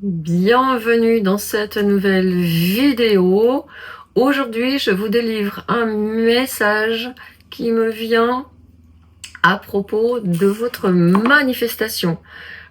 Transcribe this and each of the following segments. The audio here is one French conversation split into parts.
Bienvenue dans cette nouvelle vidéo. Aujourd'hui, je vous délivre un message qui me vient à propos de votre manifestation.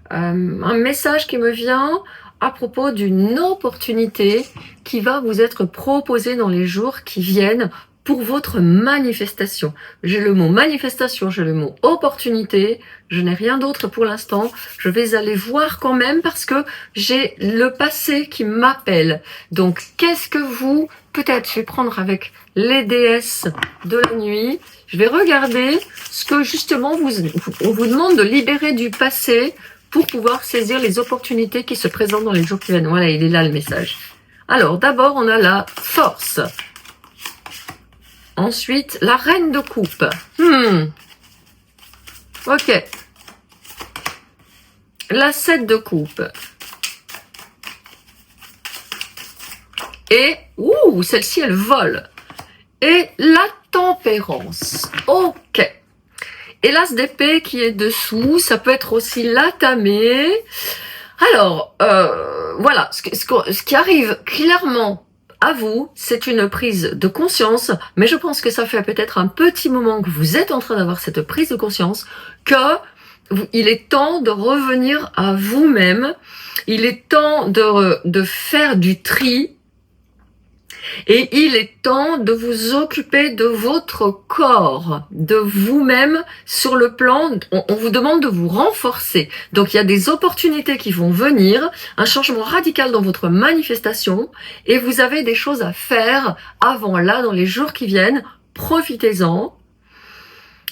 Un message qui me vient à propos d'une opportunité qui va vous être proposée dans les jours qui viennent pour votre manifestation. J'ai le mot manifestation, j'ai le mot opportunité, je n'ai rien d'autre pour l'instant. Je vais aller voir quand même parce que j'ai le passé qui m'appelle. Donc, qu'est-ce que vous... Peut-être, je vais prendre avec les déesses de la nuit. Je vais regarder ce que justement on vous demande de libérer du passé pour pouvoir saisir les opportunités qui se présentent dans les jours qui viennent. Voilà, il est là le message. Alors, d'abord, on a la force. Ensuite, la reine de coupe. Ok. La 7 de coupe. Et, celle-ci, elle vole. Et la tempérance. Ok. Et l'as d'épée qui est dessous, ça peut être aussi la tamée. Alors, voilà, ce qui arrive clairement à vous, c'est une prise de conscience, mais je pense que ça fait peut-être un petit moment que vous êtes en train d'avoir cette prise de conscience, il est temps de revenir à vous-même, il est temps de faire du tri, et il est temps de vous occuper de votre corps, de vous-même sur le plan, on vous demande de vous renforcer. Donc il y a des opportunités qui vont venir, un changement radical dans votre manifestation, et vous avez des choses à faire avant là, dans les jours qui viennent, profitez-en.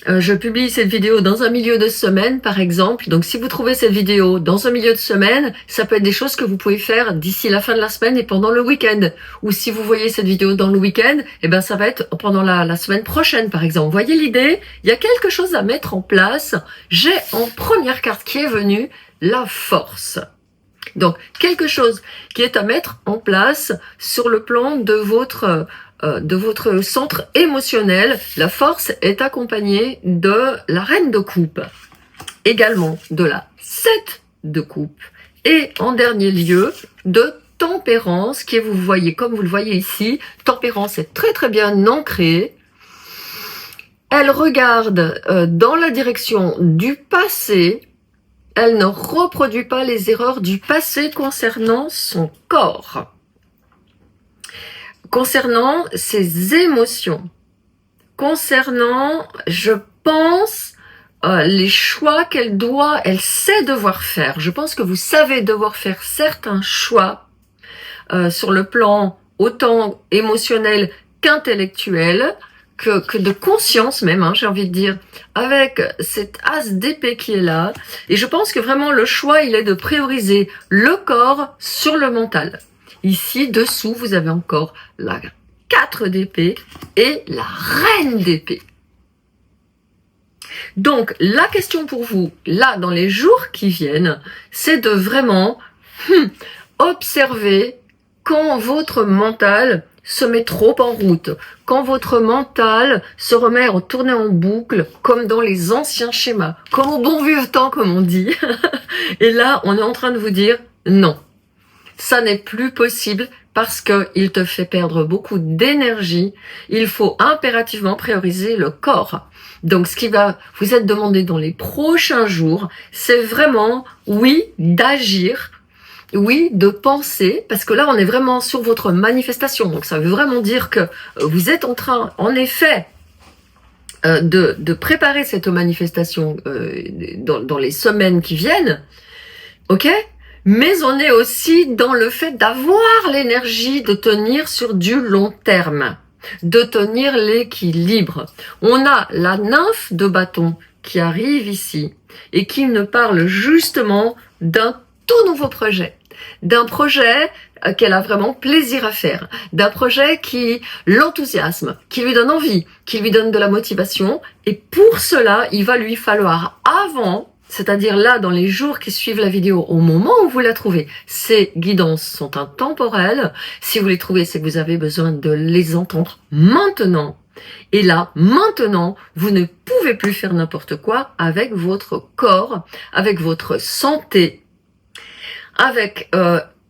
Je publie cette vidéo dans un milieu de semaine, par exemple. Donc, si vous trouvez cette vidéo dans un milieu de semaine, ça peut être des choses que vous pouvez faire d'ici la fin de la semaine et pendant le week-end. Ou si vous voyez cette vidéo dans le week-end, eh ben, ça va être pendant la semaine prochaine, par exemple. Vous voyez l'idée? Il y a quelque chose à mettre en place. J'ai en première carte qui est venue la force. Donc, quelque chose qui est à mettre en place sur le plan de votre centre émotionnel. La force est accompagnée de la reine de coupe, également de la 7 de coupe, et en dernier lieu, de tempérance, qui est, vous voyez, comme vous le voyez ici, tempérance est très très bien ancrée. Elle regarde dans la direction du passé. Elle ne reproduit pas les erreurs du passé concernant son corps, concernant ses émotions, concernant, je pense, les choix elle sait devoir faire. Je pense que vous savez devoir faire certains choix sur le plan autant émotionnel qu'intellectuel, que de conscience même, j'ai envie de dire, avec cette as d'épée qui est là. Et je pense que vraiment le choix, il est de prioriser le corps sur le mental. Ici, dessous, vous avez encore la 4 d'épée et la reine d'épée. Donc, la question pour vous, là, dans les jours qui viennent, c'est de vraiment observer quand votre mental se met trop en route, quand votre mental se remet à tourner en boucle, comme dans les anciens schémas, comme au bon vieux temps, comme on dit. Et là, on est en train de vous dire non. Ça n'est plus possible parce que il te fait perdre beaucoup d'énergie. Il faut impérativement prioriser le corps. Donc, ce qui va vous être demandé dans les prochains jours, c'est vraiment, oui, d'agir, oui, de penser, parce que là, on est vraiment sur votre manifestation. Donc, ça veut vraiment dire que vous êtes en train, en effet, de préparer cette manifestation dans les semaines qui viennent. Ok ? Mais on est aussi dans le fait d'avoir l'énergie de tenir sur du long terme, de tenir l'équilibre. On a la nymphe de bâton qui arrive ici et qui nous parle justement d'un tout nouveau projet. D'un projet qu'elle a vraiment plaisir à faire, d'un projet qui l'enthousiasme, qui lui donne envie, qui lui donne de la motivation. Et pour cela, il va lui falloir avant, c'est-à-dire là, dans les jours qui suivent la vidéo, au moment où vous la trouvez, ces guidances sont intemporelles. Si vous les trouvez, c'est que vous avez besoin de les entendre maintenant. Et là, maintenant, vous ne pouvez plus faire n'importe quoi avec votre corps, avec votre santé, avec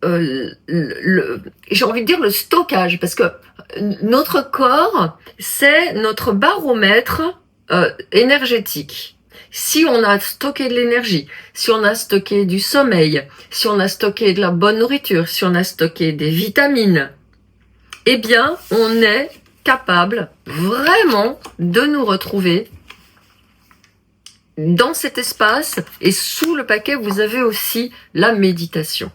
j'ai envie de dire le stockage, parce que notre corps, c'est notre baromètre énergétique. Si on a stocké de l'énergie, si on a stocké du sommeil, si on a stocké de la bonne nourriture, si on a stocké des vitamines, eh bien, on est capable vraiment de nous retrouver dans cet espace. Et sous le paquet, vous avez aussi la méditation.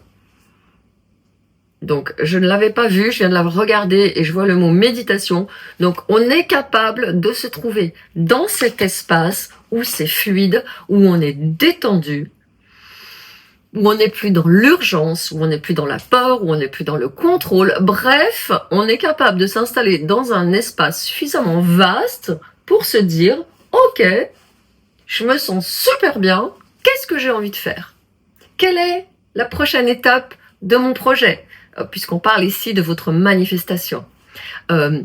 Donc, je ne l'avais pas vu, je viens de la regarder et je vois le mot méditation. Donc, on est capable de se trouver dans cet espace où c'est fluide, où on est détendu, où on n'est plus dans l'urgence, où on n'est plus dans la peur, où on n'est plus dans le contrôle. Bref, on est capable de s'installer dans un espace suffisamment vaste pour se dire « Ok, je me sens super bien, qu'est-ce que j'ai envie de faire? Quelle est la prochaine étape de mon projet ?» Puisqu'on parle ici de votre manifestation.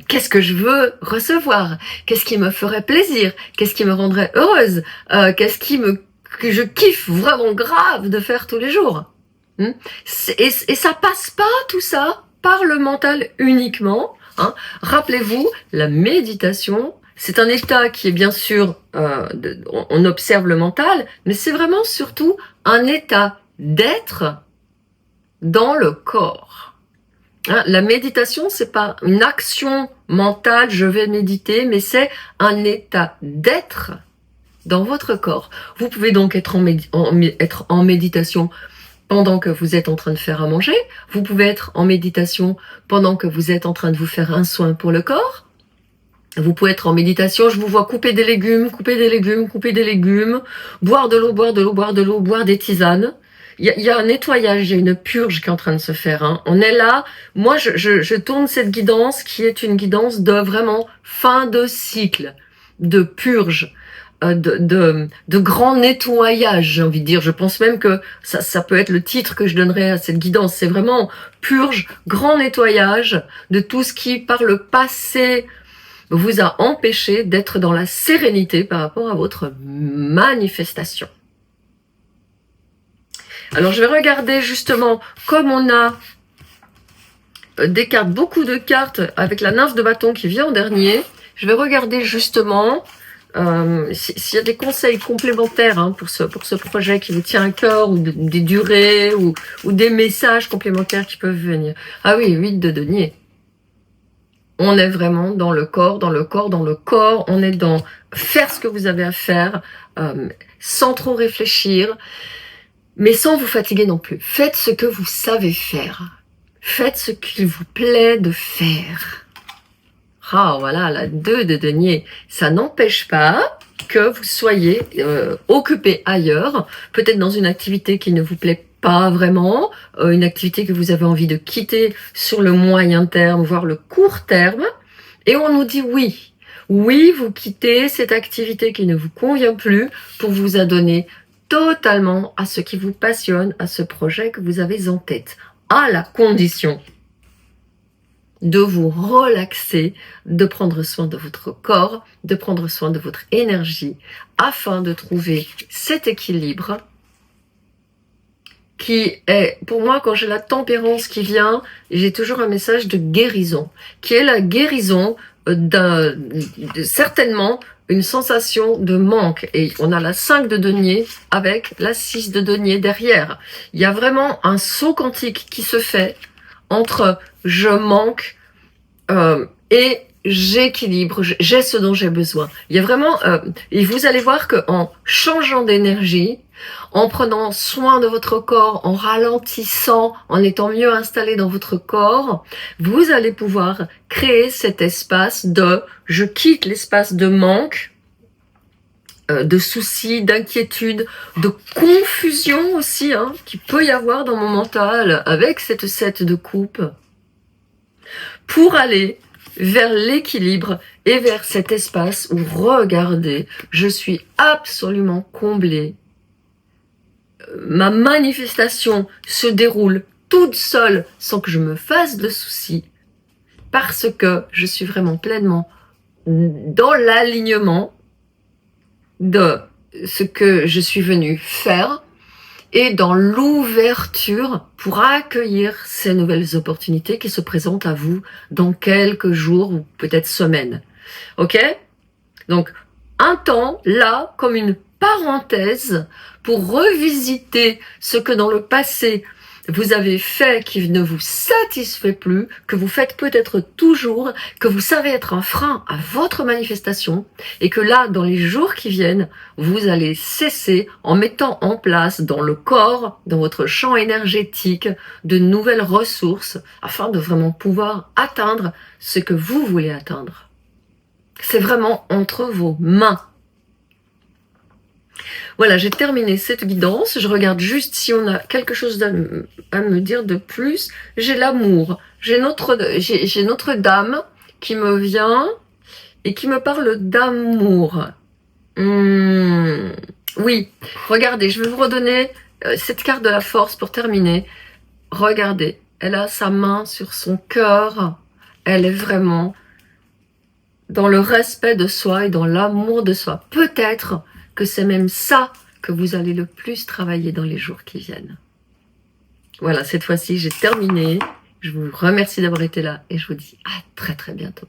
Qu'est-ce que je veux recevoir? Qu'est-ce qui me ferait plaisir? Qu'est-ce qui me rendrait heureuse? Qu'est-ce que je kiffe vraiment grave de faire tous les jours? Et ça passe pas tout ça par le mental uniquement. Rappelez-vous, la méditation, c'est un état qui est bien sûr, on observe le mental, mais c'est vraiment surtout un état d'être dans le corps. La méditation, c'est pas une action mentale, je vais méditer, mais c'est un état d'être dans votre corps. Vous pouvez donc être en méditation pendant que vous êtes en train de faire à manger. Vous pouvez être en méditation pendant que vous êtes en train de vous faire un soin pour le corps. Vous pouvez être en méditation, je vous vois couper des légumes, boire de l'eau, boire des tisanes. Il y a un nettoyage, il y a une purge qui est en train de se faire. On est là, moi je tourne cette guidance qui est une guidance de vraiment fin de cycle, de purge, de grand nettoyage, j'ai envie de dire. Je pense même que ça peut être le titre que je donnerais à cette guidance. C'est vraiment purge, grand nettoyage de tout ce qui par le passé vous a empêché d'être dans la sérénité par rapport à votre manifestation. Alors je vais regarder justement, comme on a des cartes, beaucoup de cartes avec la nymphe de bâton qui vient en dernier, je vais regarder justement s'il y a des conseils complémentaires pour ce projet qui vous tient à cœur, ou des durées, ou des messages complémentaires qui peuvent venir. Ah oui, 8 de denier. On est vraiment dans le corps, on est dans faire ce que vous avez à faire, sans trop réfléchir, mais sans vous fatiguer non plus. Faites ce que vous savez faire. Faites ce qu'il vous plaît de faire. Ah, voilà, la 2 de denier. Ça n'empêche pas que vous soyez occupé ailleurs, peut-être dans une activité qui ne vous plaît pas vraiment, une activité que vous avez envie de quitter sur le moyen terme, voire le court terme, et on nous dit oui. Oui, vous quittez cette activité qui ne vous convient plus pour vous adonner totalement à ce qui vous passionne, à ce projet que vous avez en tête, à la condition de vous relaxer, de prendre soin de votre corps, de prendre soin de votre énergie, afin de trouver cet équilibre qui est, pour moi, quand j'ai la tempérance qui vient, j'ai toujours un message de guérison, qui est la guérison certainement une sensation de manque. Et on a la 5 de denier avec la 6 de denier derrière. Il y a vraiment un saut quantique qui se fait entre je manque et j'équilibre, j'ai ce dont j'ai besoin. Il y a vraiment, et vous allez voir que en changeant d'énergie, en prenant soin de votre corps, en ralentissant, en étant mieux installé dans votre corps, vous allez pouvoir créer cet espace de je quitte l'espace de manque, de soucis, d'inquiétude, de confusion aussi, qui peut y avoir dans mon mental avec cette 7 de coupe, pour aller vers l'équilibre et vers cet espace où, regardez, je suis absolument comblée. Ma manifestation se déroule toute seule sans que je me fasse de soucis, parce que je suis vraiment pleinement dans l'alignement de ce que je suis venue faire, et dans l'ouverture pour accueillir ces nouvelles opportunités qui se présentent à vous dans quelques jours ou peut-être semaines. Ok? Donc, un temps, là, comme une parenthèse pour revisiter ce que dans le passé vous avez fait qui ne vous satisfait plus, que vous faites peut-être toujours, que vous savez être un frein à votre manifestation, et que là, dans les jours qui viennent, vous allez cesser en mettant en place dans le corps, dans votre champ énergétique, de nouvelles ressources, afin de vraiment pouvoir atteindre ce que vous voulez atteindre. C'est vraiment entre vos mains. Voilà, j'ai terminé cette guidance. Je regarde juste si on a quelque chose à me dire de plus. J'ai l'amour. J'ai Notre-Dame qui me vient et qui me parle d'amour. Oui, regardez, je vais vous redonner cette carte de la force pour terminer. Regardez, elle a sa main sur son cœur. Elle est vraiment dans le respect de soi et dans l'amour de soi. Peut-être que c'est même ça que vous allez le plus travailler dans les jours qui viennent. Voilà, cette fois-ci, j'ai terminé. Je vous remercie d'avoir été là et je vous dis à très très bientôt.